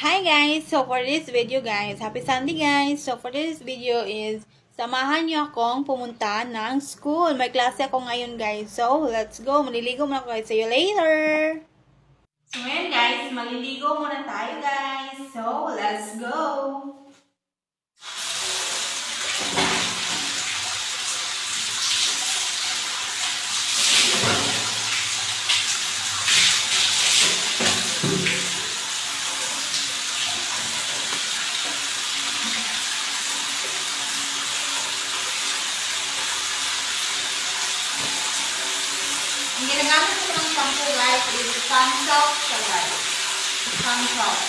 Hi guys! So for this video guys, happy Sunday guys! So for this video is, samahan niyo akong pumunta ng school. May klase ako ngayon guys. So let's go! Maliligo muna ako guys. See you later! So ngayon guys, maliligo muna tayo guys. So let's go! Ang ginagamit ko ng shampoo guys is Sunsalt siya guys. Sunsalt.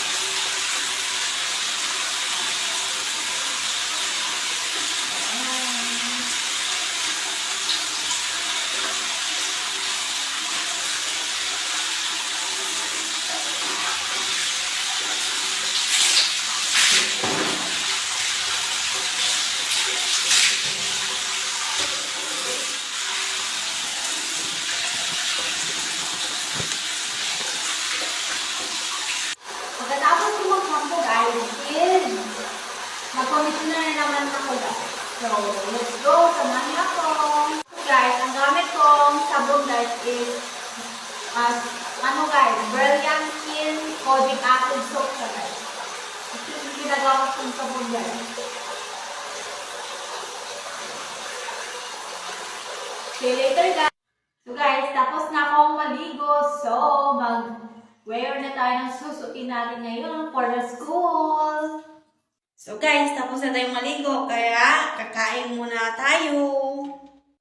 Pagkatapos ko mag-shampoo guys is mag-conditioner na naman ako guys. So, let's go! Samahan niyo ako! So guys, ang gamit kong sabon guys is Brilliant Skin Codic Acid Soap siya guys. Ito yung ginagawa kong sabon guys. See you later guys! So guys, tapos na akong maligo. So, mag-wear na tayo ng susuotin natin ngayon for the school. So guys, tapos na tayong maligo, kaya kakain muna tayo.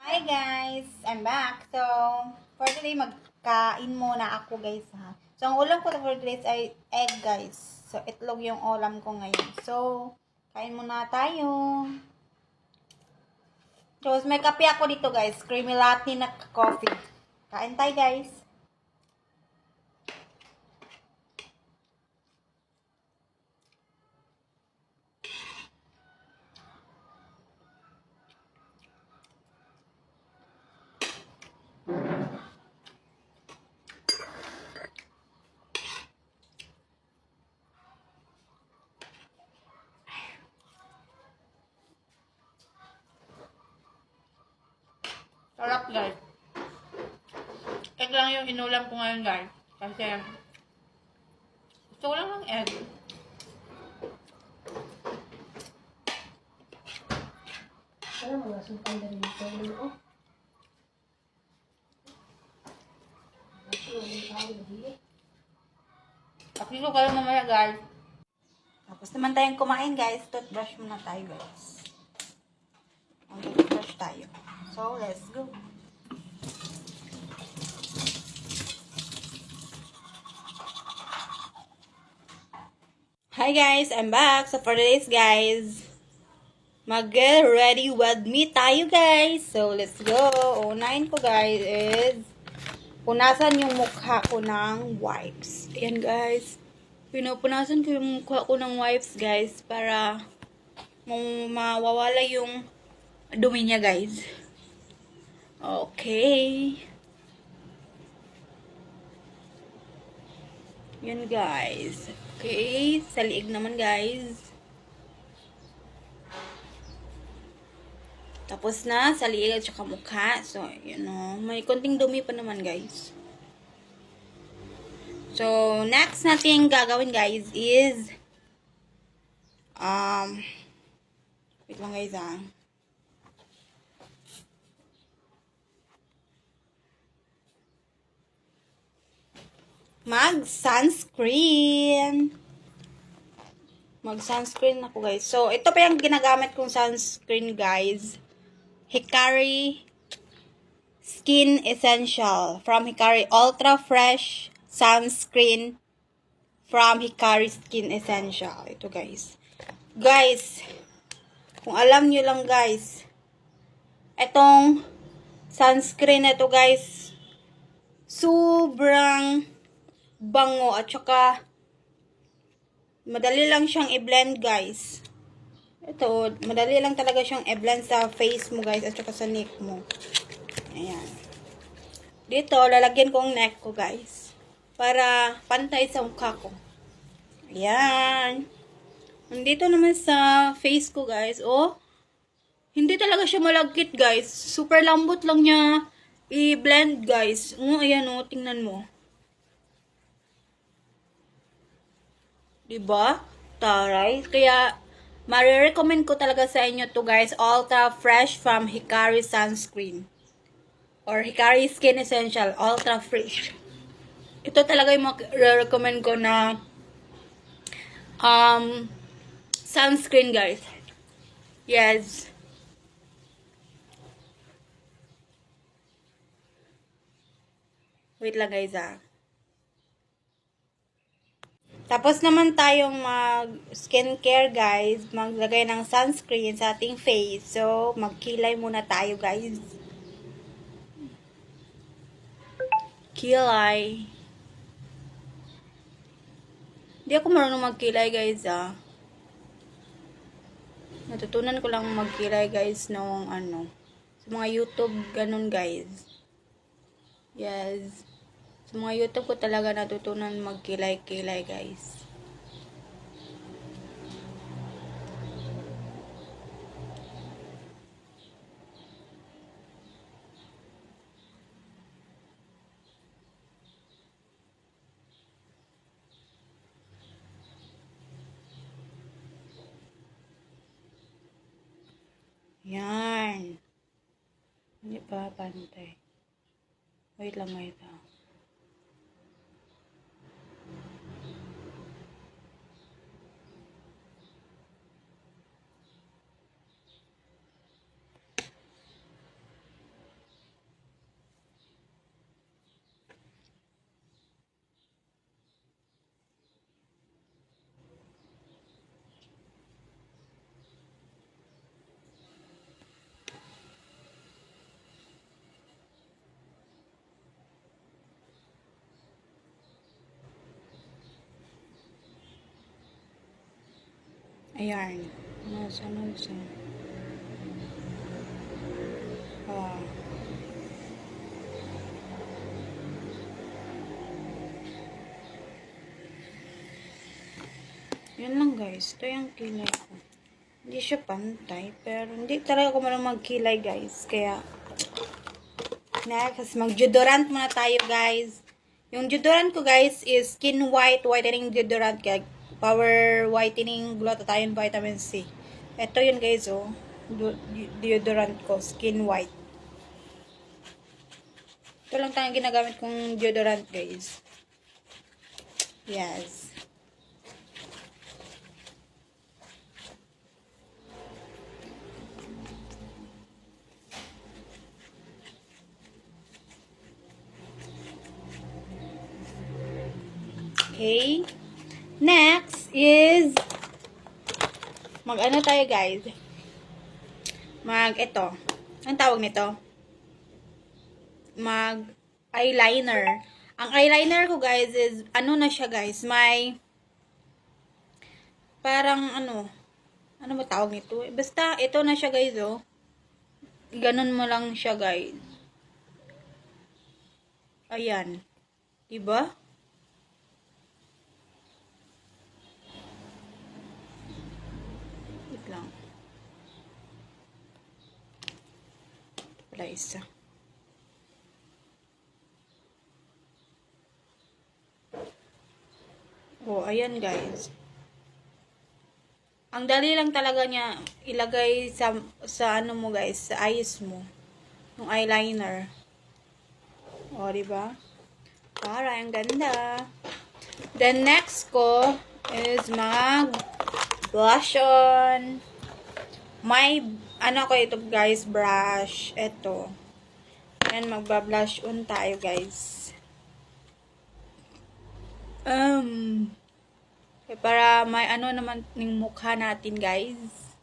Hi guys, I'm back. So, for today, magkain muna ako guys ha. So, ang ulam ko for today ay egg guys. So, itlog yung ulam ko ngayon. So, kain muna tayo. So, may kape ako dito guys. Creamy latte na coffee. Kain tayo guys. Sarap guys. Egg lang yung inulam ko ngayon guys. Kasi gusto ko lang ng egg. Ano mga sumpang na rin ito? Ano? Pakilo kayo mamaya guys. Tapos naman tayong kumain guys. Toothbrush muna tayo guys. Toothbrush tayo. So, let's go. Hi guys, I'm back. So, for today's guys, mag-get ready with me tayo guys. So, let's go. Unahin ko guys is punasan yung mukha ko ng wipes. Ayan guys. Pinupunasan ko yung mukha ko ng wipes guys para mawawala yung dumi niya guys. Okay. Yun guys. Okay. Sa liig naman guys. Tapos na sa liig at saka mukha. So, yun o. May konting dumi pa naman guys. So, next natin gagawin guys is wait lang guys mag-sunscreen. Mag-sunscreen ako guys. So, ito pa yung ginagamit kong sunscreen guys. Hikari Skin Essential from Hikari Ultra Fresh Sunscreen from Hikari Skin Essential. Ito guys. Guys, kung alam nyo lang guys, itong sunscreen na ito guys, sobrang bango at saka madali lang siyang i-blend guys. Ito, madali lang talaga siyang i-blend sa face mo guys at saka sa neck mo. Ayan. Dito, lalagyan ko ang neck ko guys para pantay sa mukha ko. Yan. Nandito naman sa face ko, guys. Oh, hindi talaga siya malagkit, guys. Super lambot lang niya i-blend, guys. Oh, ayan oh, tingnan mo. Diba? Taray. Kaya, marirecommend ko talaga sa inyo to, guys. Ultra Fresh from Hikari Sunscreen. Or Hikari Skin Essential. Ultra Fresh. Ito talaga yung recommend ko na sunscreen, guys. Yes. Wait lang, guys, Tapos naman tayong mag-skincare, guys. Maglagay ng sunscreen sa ating face. So, magkilay muna tayo, guys. Kilay. Hindi ako marunong magkilay, guys, Natutunan ko lang magkilay, guys, nung sa mga YouTube, ganun, guys. Yes. Sa mga YouTube ko talaga natutunan magkilay-kilay, guys. Yan. Hindi pa pantay. Wait lang, wait lang. Ayan. Nasa. Ah. Yan lang, guys. Ito yung kilay ko. Hindi siya pantay. Pero hindi talaga ako marunong magkilay, guys. Kaya, next, mag-deodorant muna tayo, guys. Yung deodorant ko, guys, is Skin White Whitening Deodorant. Kaya, Power Whitening Glutathione Vitamin C. Ito yun, guys, oh. Deodorant ko, Skin White. Ito lang tayong ginagamit kong deodorant, guys. Yes. Okay. Next is mag-ano tayo, guys. Ito. Ang tawag nito? Eyeliner. Ang eyeliner ko, guys, is ano na siya, guys. May parang ano ba tawag nito? Basta ito na siya, guys, oh. Ganun mo lang siya, guys. Ayan. Diba? Wait lang. Wala isa. Oh, ayan, guys. Ang dali lang talaga niya ilagay sa ano mo, guys, sa eyes mo. Yung eyeliner. O, diba? Para, ang ganda. Then, next ko is blush on. May, ano ko ito, guys, brush. Ito. Ayan, magba-blush on tayo, guys. Para may ano naman ng mukha natin, guys.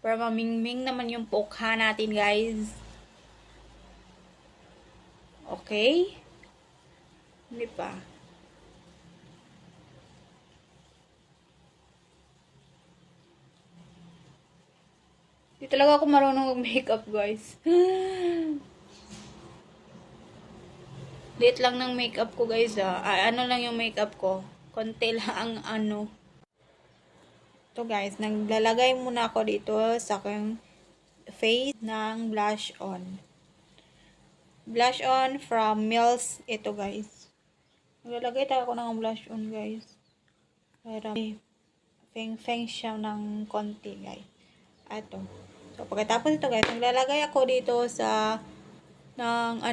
Para mamingming naman yung mukha natin, guys. Okay? Hindi pa. Hindi talaga ako marunong mag-makeup, guys. Liit lang ng makeup ko, guys, Ano lang yung makeup ko. Konti lang ang So guys, naglalagay muna ako dito sa aking face ng blush on. Blush on from Mills. Ito guys. Naglalagay tayo ako ng blush on guys. Para feng siya ng konti guys. Ito. So pagkatapos ito guys, naglalagay ako dito sa ng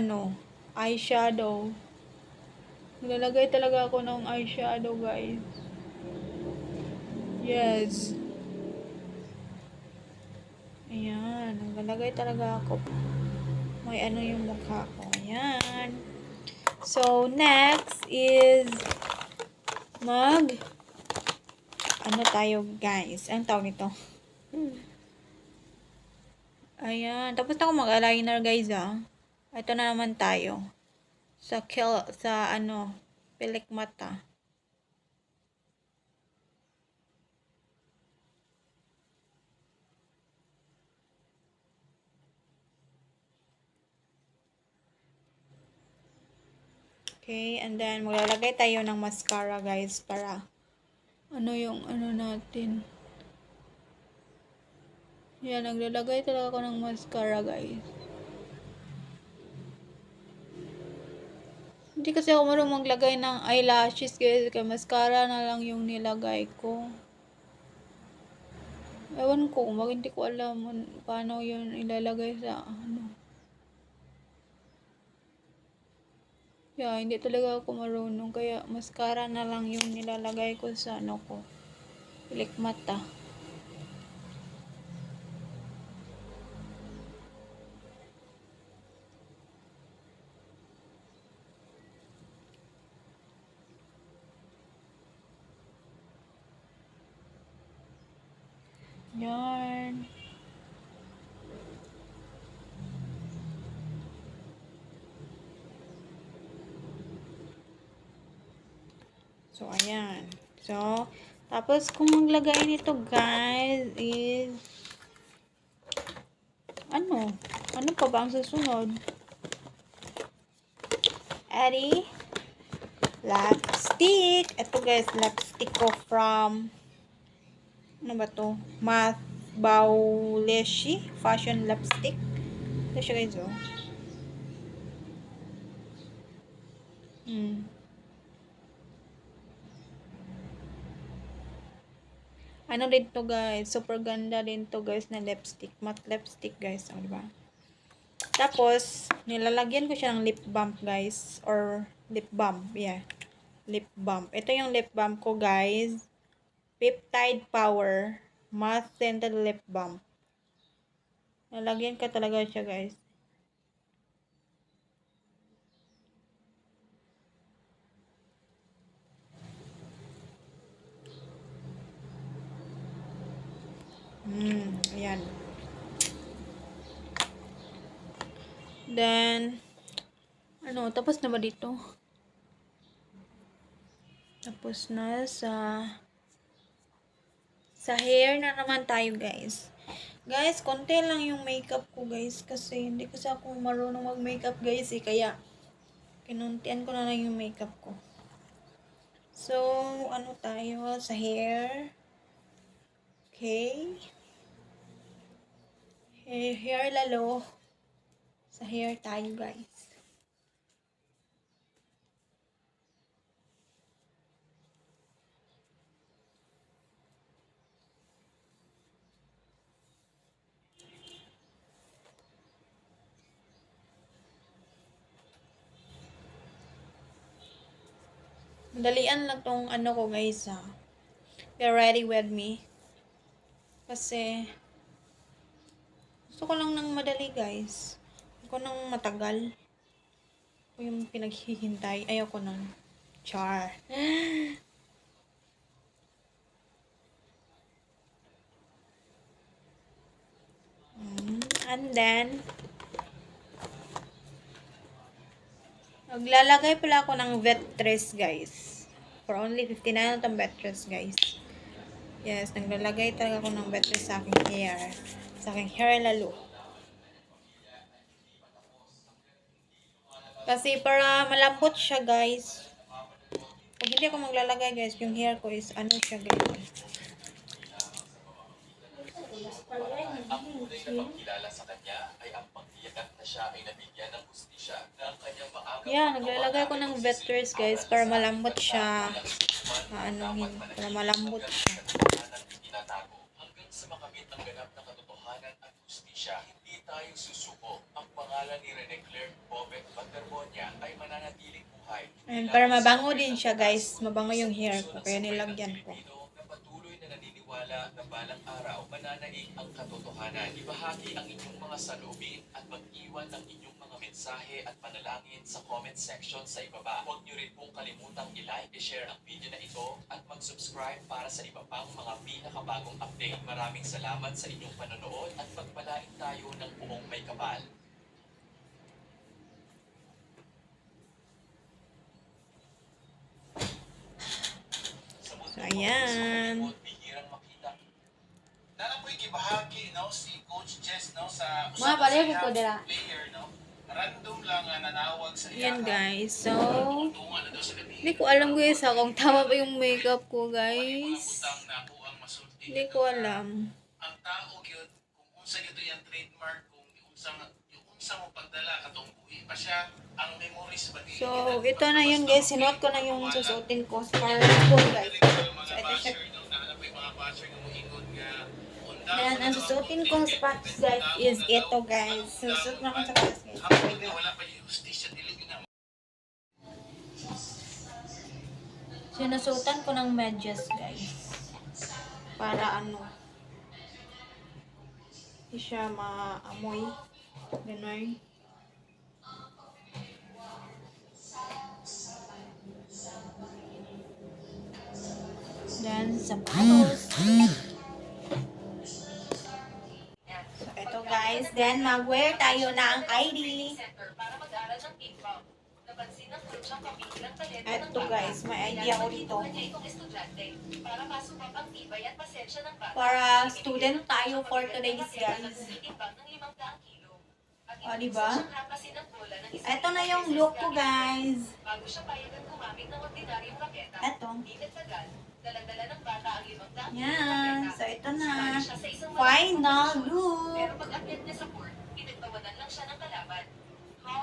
eyeshadow. Naglalagay talaga ako ng eyeshadow guys. Yes. Ayan. Naglalagay talaga ako. May yung mukha ko. Ayan. So, next is tayo guys. Ang tawag nito? Ayan. Tapos na ako mag-eyeliner guys Ito na naman tayo. Pilik mata. Okay, and then maglalagay tayo ng mascara guys para natin. Yan, naglalagay talaga ako ng mascara guys. Hindi kasi ako marunong maglagay ng eyelashes guys, kaya mascara na lang yung nilagay ko. Ewan ko, hindi ko alam paano yun ilalagay sa Yeah, hindi talaga ako marunong. Kaya, mascara na lang yung nilalagay ko sa pilik mata. Yan. So, ayan. So, tapos kung maglagay nito guys is ano pa ba ang susunod? Eddie lipstick. Ito guys, lipstick ko from ano ba to? Math Bauleshi fashion lipstick. Ito siya guys Ano din to guys, super ganda din to guys na lipstick, matte lipstick guys, diba? Tapos, nilalagyan ko siya ng lip balm guys, or lip balm, yeah, lip balm. Ito yung lip balm ko guys, Peptide Power Matte Scented Lip Balm. Nilalagyan ka talaga siya guys. Ayan. Then, tapos na ba dito? Tapos na sa hair na naman tayo guys. Guys, konti lang yung makeup ko guys kasi hindi kasi ako marunong mag-makeup guys kaya kinuntian ko na lang yung makeup ko. So, tayo sa hair. Okay. Hair lalo. Sa hair tayo guys. Madalian lang tong ko guys Get ready with me. Kasi gusto ko lang ng madali guys. Ayoko nang matagal. Ako yung pinaghihintay. Ayoko nang. Char. And then, maglalagay pala ako ng Vetress guys. For only 59 na itong Vetress guys. Yes, naglalagay talaga ako ng Vetress sa aking hair. Sa aking hair lalo. Kasi para malambot siya guys. Pag hindi ako maglalagay guys, yung hair ko is siya guys. Ang tunay na pagkilala sa kanya ay ang pagtiyakat na siya ay nabigyan ng hustisya ng kanyang maagang Yan, naglalagay ko ng vectors guys para malambot siya. Para malambot siya. Hanggang sa makamit ang ganap na katotohanan at hustisya, hindi tayo susuko. Ang pangalan ni Rene Claire Bobet Baterbonia ay mananatiling buhay. Ayun, para mabango din siya guys. Mabango yung hair ko. Kaya nilagyan ko. Na patuloy na naniniwala na balang araw mananaig ang katotohanan. Ibahagi ang inyong mga salubin at mag-iwan ng inyong mga mensahe at panalangin sa comment section sa ibaba. Huwag niyo rin pong kalimutang i-like, i-share ang video na ito at mag-subscribe para sa iba pang mga pinakabagong update. Maraming salamat sa inyong panonood at pagpalain tayo ng buong may kapal. So, ayan. Bihirang makita. Nanapoy gibahagi no si Coach Jess no sa Mga pareho ko dira. player no. Random lang nga nanawag sa Ayan guys. So, tunga na daw sa gabi. hindi ko alam guys kung tama ba yung makeup ko guys. Utang na ako ang masulti. Hindi ko alam. Ang tao gyud kung unsa gyud yung trademark kung yung unsa mo pagdala katong buhi pa siya ang memories ba So, ito na yun guys. Sinuot ko na yung susuotin ko para school guys. So, ito siya. Then, ang susuotin kong spots guys is ito guys. Susuot na ko sa class guys. Wala pa yung justisya dili na. Sinusuotan ko ng medyas guys. Para ano. Hindi siya maamoy. Ganun. Then, sapatos. So, ito guys. Then, mag-wear tayo ng ID. Para mag-aral ng K-pop. Napansin ng kursyang kapilang talento ng Ito guys, may idea ako dito. Kanya itong estudyante para masubak ang tibay at pasensya ng bata. Para student tayo for today's guys. Itimbang ng 500 kilo. At O, diba? siyang hampasin ng bola ng isang Ito na yung look ko guys. bago siya payagan gumamit ng ordinaryong raketa. Ito. Di nagtagal, daladala ng bata ang 500 kilo Yan. raketa. So, ito na. Sumali siya sa isang Final Pero look. pag-akyat niya sa court, pinagtawanan lang siya ng kalaban.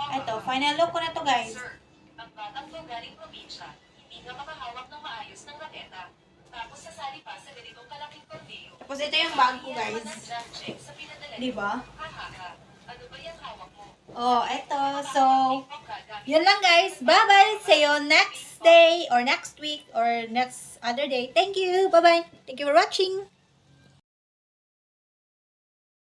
Ito, final look ko na to guys. Sir, ang batang to galing probinsya, hindi nga makahawak ng maayos ng raketa. Tapos sasali pa sa ganitong kalaking torneo. Tapos ito yung bag ko guys. Iyaman ng drug check sa pinadala niyo. Diba? Hahaha. Ano ba yung hawak mo? Oh, ito. So, yun lang guys. Bye-bye. See you next day or next week or next other day. Thank you. Bye-bye. Thank you for watching.